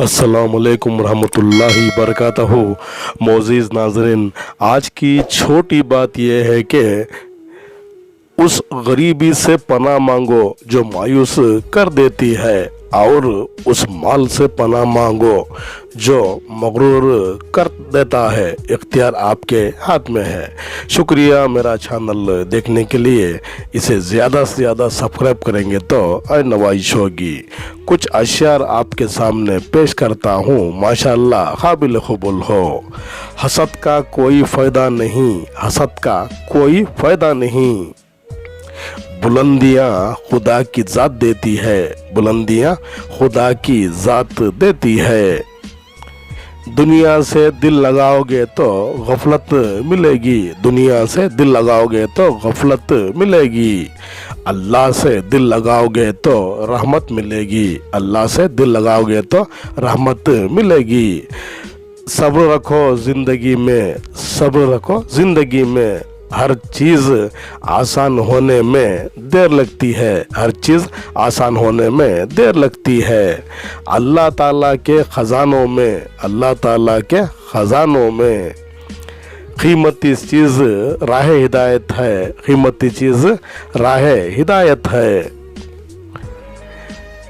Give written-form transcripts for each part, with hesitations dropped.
अस्सलाम वालेकुम रहमतुल्लाहि बरकातहू। मोअज़्ज़िज़ नाज़रीन, आज की छोटी बात यह है कि उस गरीबी से पनाह मांगो जो मायूस कर देती है, और उस माल से पनाह मांगो जो मगरूर कर देता है। इख्तियार आपके हाथ में है। शुक्रिया मेरा चैनल देखने के लिए। इसे ज़्यादा से ज़्यादा सब्सक्राइब करेंगे तो और नवाइश होगी। कुछ अशआर आपके सामने पेश करता हूँ, माशाअल्लाह काबिल कबूल हो। हसद का कोई फ़ायदा नहीं, हसद का कोई फ़ायदा नहीं। बुलंदियाँ खुदा की ज़ात देती है, बुलंदियाँ खुदा की ज़ात देती है। दुनिया से दिल लगाओगे तो गफलत मिलेगी, दुनिया से दिल लगाओगे तो गफलत मिलेगी। अल्लाह से दिल लगाओगे तो रहमत मिलेगी, अल्लाह से दिल लगाओगे तो रहमत मिलेगी। सब्र रखो ज़िंदगी में, सब्र रखो ज़िंदगी में। हर चीज़ आसान होने में देर लगती है, हर चीज़ आसान होने में देर लगती है। अल्लाह ताला के ख़ज़ानों में, अल्लाह ताला के ख़ज़ानों में कीमती चीज़ राह हिदायत है, कीमती चीज़ राह हिदायत है।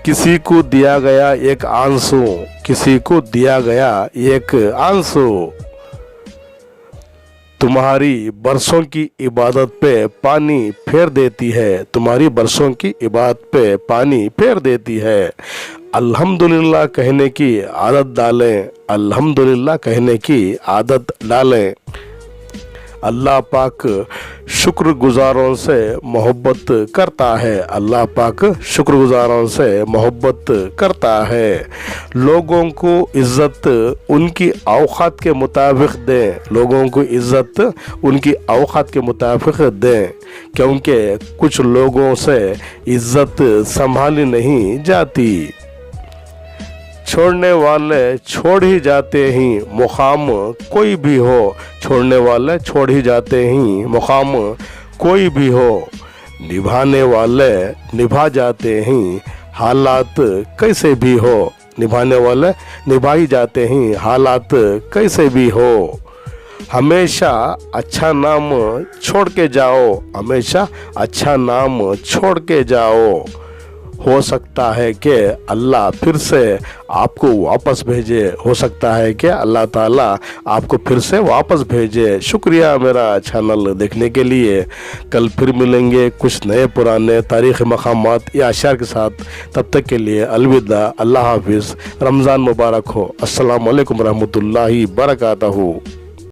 किसी को दिया गया एक आंसू, किसी को दिया गया एक आंसू तुम्हारी बरसों की इबादत पे पानी फेर देती है, तुम्हारी बरसों की इबादत पे पानी फेर देती है। अल्हम्दुलिल्लाह कहने की आदत डालें, अल्हम्दुलिल्लाह कहने की आदत डालें। अल्लाह पाक शुक्रगुजारों से मोहब्बत करता है, अल्लाह पाक शुक्रगुजारों से मोहब्बत करता है। लोगों को इज़्ज़त उनकी औकात के मुताबिक दें, लोगों को इज़्ज़त उनकी औकात के मुताबिक दें, क्योंकि कुछ लोगों से इज़्ज़त संभाली नहीं जाती। छोड़ने वाले छोड़ ही जाते ही मुकाम कोई भी हो, छोड़ने वाले छोड़ ही जाते ही मुकाम कोई भी हो। निभाने वाले निभा जाते ही हालात कैसे भी हो, निभाने वाले निभा ही जाते ही हालात कैसे भी हो। हमेशा अच्छा नाम छोड़ के जाओ, हमेशा अच्छा नाम छोड़ के जाओ। हो सकता है कि अल्लाह फिर से आपको वापस भेजे, हो सकता है कि अल्लाह ताला आपको फिर से वापस भेजे। शुक्रिया मेरा चैनल देखने के लिए। कल फिर मिलेंगे कुछ नए पुराने तारीख़ी मकामात या अशआर के साथ। तब तक के लिए अलविदा, अल्लाह हाफिज़। रमज़ान मुबारक हो। अस्सलाम वालेकुम रहमतुल्लाहि बरकातहू।